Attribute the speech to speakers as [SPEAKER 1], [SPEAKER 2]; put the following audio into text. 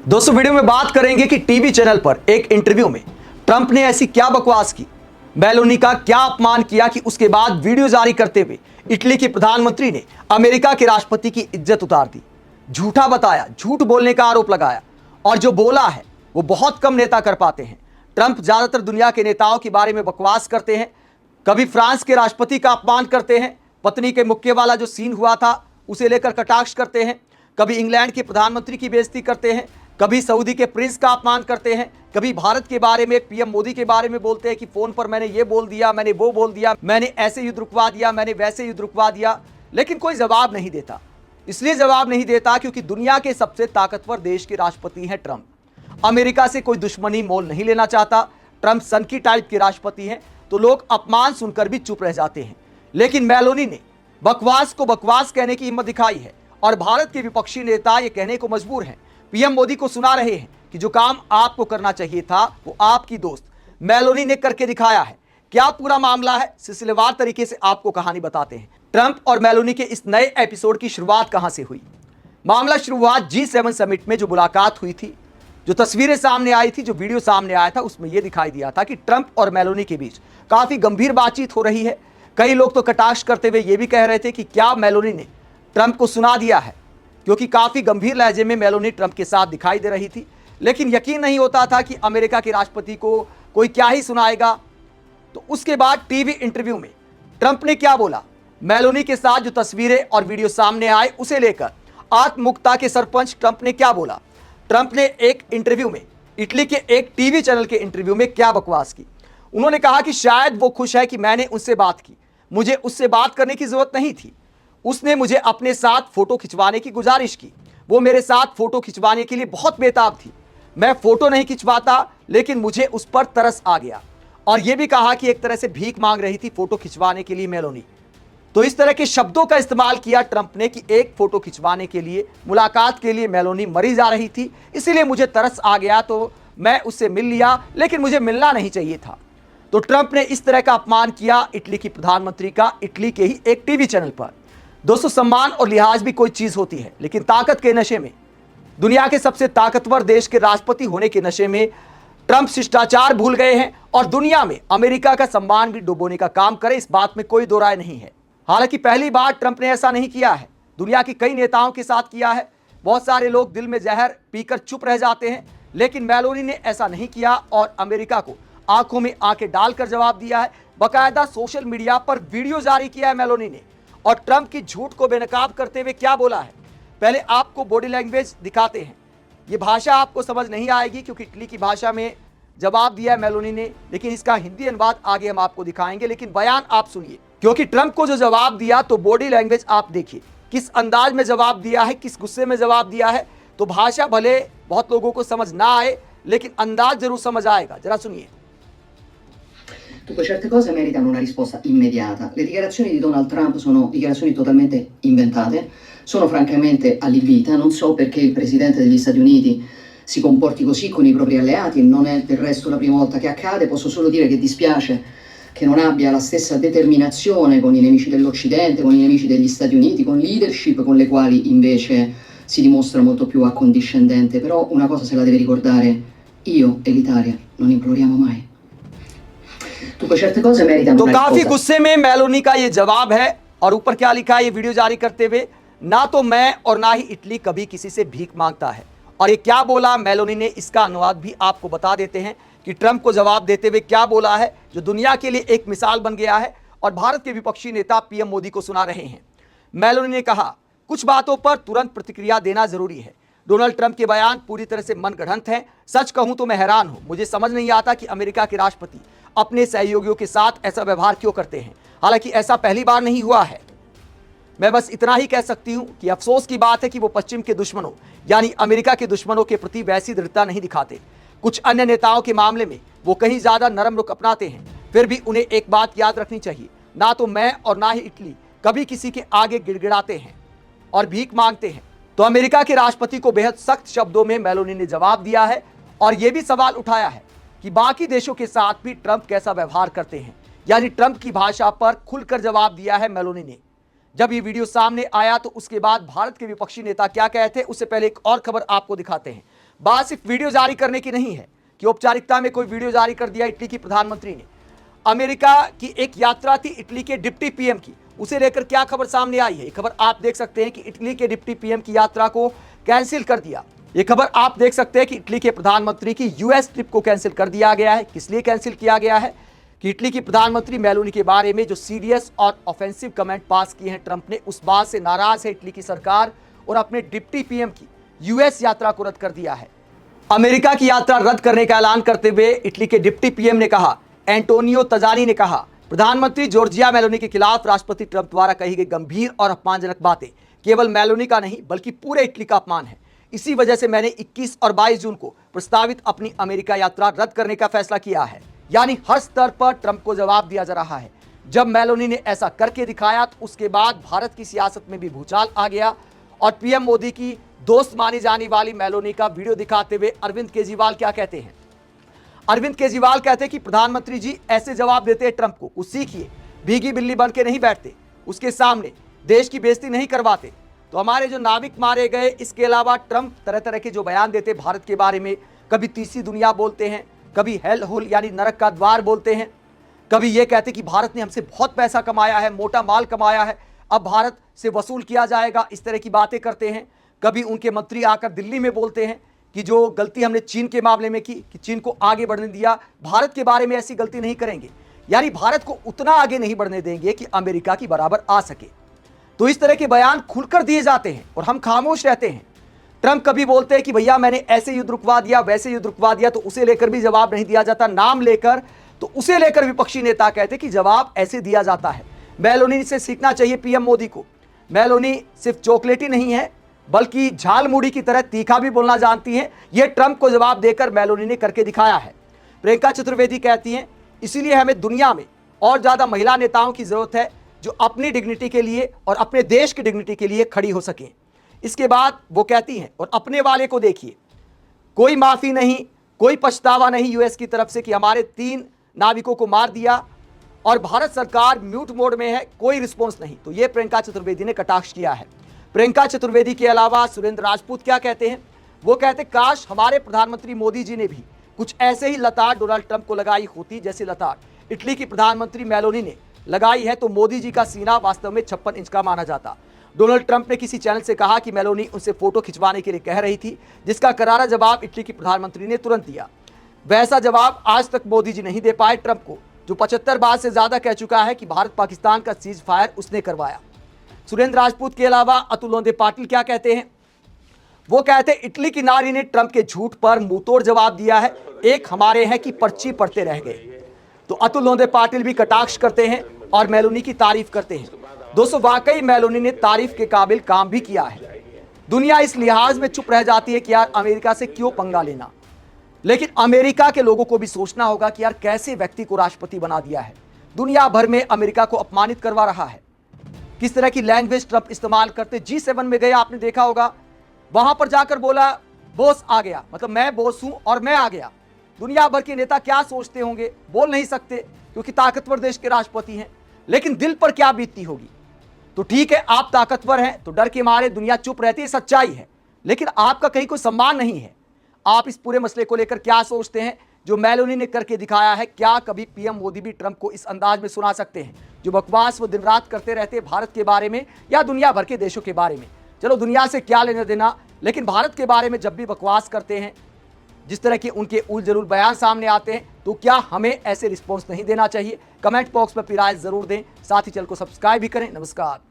[SPEAKER 1] दोस्तों वीडियो में बात करेंगे कि टीवी चैनल पर एक इंटरव्यू में ट्रंप ने ऐसी क्या बकवास की, मेलोनी का क्या अपमान किया कि उसके बाद वीडियो जारी करते हुए इटली के प्रधानमंत्री ने अमेरिका के राष्ट्रपति की इज्जत उतार दी, झूठा बताया, झूठ बोलने का आरोप लगाया और जो बोला है वो बहुत कम नेता कर पाते हैं। ट्रंप ज्यादातर दुनिया के नेताओं के बारे में बकवास करते हैं, कभी फ्रांस के राष्ट्रपति का अपमान करते हैं, पत्नी के मुक्के वाला जो सीन हुआ था उसे लेकर कटाक्ष करते हैं, कभी इंग्लैंड के प्रधानमंत्री की बेइज्जती करते हैं, कभी सऊदी के प्रिंस का अपमान करते हैं, कभी भारत के बारे में पीएम मोदी के बारे में बोलते हैं कि फोन पर मैंने ये बोल दिया, मैंने वो बोल दिया, मैंने ऐसे युद्ध रुकवा दिया, मैंने वैसे युद्ध रुकवा दिया, लेकिन कोई जवाब नहीं देता। इसलिए जवाब नहीं देता क्योंकि दुनिया के सबसे ताकतवर देश के राष्ट्रपति हैं ट्रंप। अमेरिका से कोई दुश्मनी मोल नहीं लेना चाहता। ट्रंप सनकी टाइप के राष्ट्रपति हैं तो लोग अपमान सुनकर भी चुप रह जाते हैं, लेकिन मेलोनी ने बकवास को बकवास कहने की हिम्मत दिखाई है और भारत के विपक्षी नेता ये कहने को मजबूर हैं, पीएम मोदी को सुना रहे हैं कि जो काम आपको करना चाहिए था वो आपकी दोस्त मेलोनी ने करके दिखाया है। क्या पूरा मामला है, सिलसिलेवार तरीके से आपको कहानी बताते हैं। ट्रंप और मेलोनी के इस नए एपिसोड की शुरुआत कहां से हुई? मामला शुरुआत G7 समिट में जो मुलाकात हुई थी, जो तस्वीरें सामने आई थी, जो वीडियो सामने आया था, उसमें यह दिखाई दिया था कि ट्रंप और मेलोनी के बीच काफी गंभीर बातचीत हो रही है। कई लोग तो कटाक्ष करते हुए यह भी कह रहे थे कि क्या मेलोनी ने ट्रंप को सुना दिया है, क्योंकि काफी गंभीर लहजे में मेलोनी ट्रंप के साथ दिखाई दे रही थी। लेकिन यकीन नहीं होता था कि अमेरिका के राष्ट्रपति को कोई क्या ही सुनाएगा। तो उसके बाद टीवी इंटरव्यू में ट्रंप ने क्या बोला, मेलोनी के साथ जो तस्वीरें और वीडियो सामने आए उसे लेकर आत्ममुक्ता के सरपंच ट्रंप ने क्या बोला। ट्रंप ने एक इंटरव्यू में, इटली के एक टीवी चैनल के इंटरव्यू में क्या बकवास की। उन्होंने कहा कि शायद वो खुश है कि मैंने उससे बात की, मुझे उससे बात करने की जरूरत नहीं थी, उसने मुझे अपने साथ फोटो खिंचवाने की गुजारिश की, वो मेरे साथ फोटो खिंचवाने के लिए बहुत बेताब थी, मैं फोटो नहीं खिंचवाता लेकिन मुझे उस पर तरस आ गया। और यह भी कहा कि एक तरह से भीख मांग रही थी फोटो खिंचवाने के लिए मेलोनी। तो इस तरह के शब्दों का इस्तेमाल किया ट्रंप ने कि एक फोटो खिंचवाने के लिए, मुलाकात के लिए मेलोनी मरी जा रही थी, इसीलिए मुझे तरस आ गया तो मैं उससे मिल लिया, लेकिन मुझे मिलना नहीं चाहिए था। तो ट्रंप ने इस तरह का अपमान किया इटली की प्रधानमंत्री का, इटली के ही एक टीवी चैनल पर। दोस्तों सम्मान और लिहाज भी कोई चीज होती है, लेकिन ताकत के नशे में, दुनिया के सबसे ताकतवर देश के राष्ट्रपति होने के नशे में ट्रंप शिष्टाचार भूल गए हैं और दुनिया में अमेरिका का सम्मान भी डुबोने का काम करे, इस बात में कोई दो राय नहीं है। हालांकि पहली बार ट्रंप ने ऐसा नहीं किया है, दुनिया के कई नेताओं के साथ किया है। बहुत सारे लोग दिल में जहर पीकर चुप रह जाते हैं, लेकिन मेलोनी ने ऐसा नहीं किया और अमेरिका को आंखों में आंखें डालकर जवाब दिया है। बाकायदा सोशल मीडिया पर वीडियो जारी किया है मेलोनी ने और ट्रंप की झूठ को बेनकाब करते हुए क्या बोला है। पहले आपको बॉडी लैंग्वेज दिखाते हैं, ये भाषा आपको समझ नहीं आएगी क्योंकि इटली की भाषा में जवाब दिया है मेलोनी ने, लेकिन इसका हिंदी अनुवाद आगे हम आपको दिखाएंगे। लेकिन बयान आप सुनिए, क्योंकि ट्रंप को जो जवाब दिया तो बॉडी लैंग्वेज आप देखिए, किस अंदाज में जवाब दिया है, किस गुस्से में जवाब दिया है। तो भाषा भले बहुत लोगों को समझ ना आए, लेकिन अंदाज जरूर समझ आएगा। जरा सुनिए।
[SPEAKER 2] Dunque certe cose meritano una risposta immediata. Le dichiarazioni di Donald Trump sono dichiarazioni totalmente inventate, sono francamente allibita, non so perché il Presidente degli Stati Uniti si comporti così con i propri alleati, non è del resto la prima volta che accade, posso solo dire che dispiace che non abbia la stessa determinazione con i nemici dell'Occidente, con i nemici degli Stati Uniti, con leadership con le quali invece si dimostra molto più accondiscendente, però una cosa se la deve ricordare, io e l'Italia non imploriamo mai.
[SPEAKER 1] तो काफी गुस्से में Meloni का ये जवाब है और ऊपर क्या लिखा है ये वीडियो जारी करते हुए, ना तो मैं और ना ही इटली कभी किसी से भीख मांगता है। और ये क्या बोला मेलोनी ने, इसका अनुवाद भी आपको बता देते हैं कि ट्रंप को जवाब देते हुए क्या बोला है, जो दुनिया के लिए एक मिसाल बन गया है और भारत के विपक्षी नेता पीएम मोदी को सुना रहे हैं। मेलोनी ने कहा, कुछ बातों पर तुरंत प्रतिक्रिया देना जरूरी है। डोनाल्ड ट्रंप के बयान पूरी तरह से मनगढ़ंत हैं। सच कहूं तो मैं हैरान हूं, मुझे समझ नहीं आता कि अमेरिका के राष्ट्रपति अपने सहयोगियों के साथ ऐसा व्यवहार क्यों करते हैं। हालांकि ऐसा पहली बार नहीं हुआ है। मैं बस इतना ही कह सकती हूं कि अफसोस की बात है कि वो पश्चिम के दुश्मनों यानी अमेरिका के दुश्मनों के प्रति वैसी दृढ़ता नहीं दिखाते। कुछ अन्य नेताओं के मामले में वो कहीं ज्यादा नरम रुख अपनाते हैं। फिर भी उन्हें एक बात याद रखनी चाहिए, ना तो मैं और ना ही इटली कभी किसी के आगे गिड़गिड़ाते हैं और भीख मांगते हैं। तो अमेरिका के राष्ट्रपति को बेहद सख्त शब्दों में मेलोनी ने जवाब दिया है और यह भी सवाल उठाया है कि बाकी देशों के साथ भी ट्रंप कैसा व्यवहार करते हैं, यानी ट्रंप की भाषा पर खुलकर जवाब दिया है मेलोनी ने। जब ये वीडियो सामने आया तो उसके बाद भारत के विपक्षी नेता क्या कहते हैं, उससे पहले एक और खबर आपको दिखाते हैं। बात सिर्फ वीडियो जारी करने की नहीं है कि औपचारिकता में कोई वीडियो जारी कर दिया इटली की प्रधानमंत्री ने। अमेरिका की एक यात्रा थी इटली के डिप्टी पीएम की, उसे लेकर क्या खबर सामने आई है, ये खबर आप देख सकते हैं कि इटली के डिप्टी पीएम की यात्रा को कैंसिल कर दिया। ये खबर आप देख सकते हैं कि इटली के प्रधानमंत्री की यूएस ट्रिप को कैंसिल कर दिया गया है। किस लिए कैंसिल किया गया है कि इटली की प्रधानमंत्री मेलोनी के बारे में जो सीरियस और ऑफेंसिव कमेंट पास किए हैं ट्रंप ने, उस बात से नाराज है इटली की सरकार और अपने डिप्टी पीएम की यूएस यात्रा को रद्द कर दिया है। अमेरिका की यात्रा रद्द करने का ऐलान करते हुए इटली के डिप्टी पीएम ने कहा, एंटोनियो तजानी ने कहा, प्रधानमंत्री जॉर्जिया मेलोनी के खिलाफ राष्ट्रपति ट्रंप द्वारा कही गई गंभीर और अपमानजनक बातें केवल मेलोनी का नहीं बल्कि पूरे इटली का अपमान है। इसी वजह से मैंने 21 और 22 जून को प्रस्तावित अपनी अमेरिका यात्रा रद्द करने का फैसला किया है। यानी हर स्तर पर ट्रंप को जवाब दिया जा रहा है। जब मेलोनी ने ऐसा करके दिखाया तो उसके बाद भारत की सियासत में भी भूचाल आ गया और पीएम मोदी की दोस्त मानी जाने वाली मेलोनी का वीडियो दिखाते हुए अरविंद केजरीवाल क्या कहते हैं। अरविंद केजरीवाल कहते हैं कि प्रधानमंत्री जी ऐसे जवाब देते हैं ट्रंप को, कुछ सीखिए, भीगी बिल्ली बन के नहीं बैठते, उसके सामने देश की बेइज्जती नहीं करवाते। तो हमारे जो नाविक मारे गए, इसके अलावा ट्रंप तरह तरह के जो बयान देते भारत के बारे में, कभी तीसरी दुनिया बोलते हैं, कभी हेल होल यानी नरक का द्वार बोलते हैं, कभी ये कहते कि भारत ने हमसे बहुत पैसा कमाया है, मोटा माल कमाया है, अब भारत से वसूल किया जाएगा, इस तरह की बातें करते हैं। कभी उनके मंत्री आकर दिल्ली में बोलते हैं कि जो गलती हमने चीन के मामले में की कि चीन को आगे बढ़ने दिया, भारत के बारे में ऐसी गलती नहीं करेंगे। यानी भारत को उतना आगे नहीं बढ़ने देंगे कि अमेरिका की बराबर आ सके। तो इस तरह के बयान खुलकर दिए जाते हैं और हम खामोश रहते हैं। ट्रंप कभी बोलते हैं कि भैया मैंने ऐसे युद्ध रुकवा दिया, वैसे युद्ध रुकवा दिया, तो उसे लेकर भी जवाब नहीं दिया जाता। नाम लेकर तो उसे लेकर विपक्षी नेता कहते कि जवाब ऐसे दिया जाता है। मेलोनी से सीखना चाहिए पीएम मोदी को। मेलोनी सिर्फ चॉकलेटी नहीं है बल्कि झालमुड़ी की तरह तीखा भी बोलना जानती है। यह ट्रंप को जवाब देकर मेलोनी ने करके दिखाया है। प्रियंका चतुर्वेदी कहती हैं, इसीलिए हमें दुनिया में और ज्यादा महिला नेताओं की जरूरत है जो अपनी डिग्निटी के लिए और अपने देश की डिग्निटी के लिए खड़ी हो सकें। इसके बाद वो कहती हैं, और अपने वाले को देखिए, कोई माफी नहीं, कोई पछतावा नहीं यूएस की तरफ से कि हमारे 3 नाविकों को मार दिया और भारत सरकार म्यूट मोड में है, कोई रिस्पॉन्स नहीं। तो ये प्रियंका चतुर्वेदी ने कटाक्ष किया है। प्रियंका चतुर्वेदी के अलावा सुरेंद्र राजपूत क्या कहते हैं, वो कहते काश हमारे प्रधानमंत्री मोदी जी ने भी कुछ ऐसे ही लताड़ डोनाल्ड ट्रंप को लगाई होती जैसे लताड़ इटली की प्रधानमंत्री मेलोनी ने लगाई है, तो मोदी जी का सीना वास्तव में 56 इंच का माना जाता। डोनाल्ड ट्रंप ने किसी चैनल से कहा कि मेलोनी उनसे फोटो खिंचवाने के लिए कह रही थी, जिसका करारा जवाब इटली की प्रधानमंत्री ने तुरंत दिया। वैसा जवाब आज तक मोदी जी नहीं दे पाए ट्रंप को, जो 75 बार से ज्यादा कह चुका है कि भारत पाकिस्तान का सीज फायर उसने करवाया। सुरेंद्र राजपूत के अलावा अतुल लोंदे पाटिल क्या कहते हैं, वो कहते हैं इटली की नारी ने ट्रंप के झूठ पर मुंहतोड़ जवाब दिया है, एक हमारे हैं कि पर्ची पढ़ते रह गए। तो अतुल लोंदे पाटिल भी कटाक्ष करते हैं और मेलोनी की तारीफ करते हैं। दोस्तों वाकई मेलोनी ने तारीफ के काबिल काम भी किया है। दुनिया इस लिहाज में चुप रह जाती है कि यार अमेरिका से क्यों पंगा लेना, लेकिन अमेरिका के लोगों को भी सोचना होगा कि यार कैसे व्यक्ति को राष्ट्रपति बना दिया है। दुनिया भर में अमेरिका को अपमानित करवा रहा है। किस तरह की लैंग्वेज ट्रंप इस्तेमाल करते। G7 में गए, आपने देखा होगा, वहां पर जाकर बोला बॉस आ गया, मतलब मैं बॉस हूं और मैं आ गया। दुनिया भर के नेता क्या सोचते होंगे, बोल नहीं सकते क्योंकि ताकतवर देश के राष्ट्रपति हैं, लेकिन दिल पर क्या बीतती होगी। तो ठीक है, आप ताकतवर हैं तो डर के मारे दुनिया चुप रहती है, सच्चाई है, लेकिन आपका कहीं कोई सम्मान नहीं है। आप इस पूरे मसले को लेकर क्या सोचते हैं जो मेलोनी ने करके दिखाया है? क्या कभी पीएम मोदी भी ट्रंप को इस अंदाज में सुना सकते हैं जो बकवास वो दिन रात करते रहते हैं भारत के बारे में या दुनिया भर के देशों के बारे में? चलो दुनिया से क्या लेना देना, लेकिन भारत के बारे में जब भी बकवास करते हैं, जिस तरह के उनके उल जलूल बयान सामने आते हैं, तो क्या हमें ऐसे रिस्पॉन्स नहीं देना चाहिए? कमेंट बॉक्स में अपनी राय जरूर दें, साथ ही चैनल को सब्सक्राइब भी करें। नमस्कार।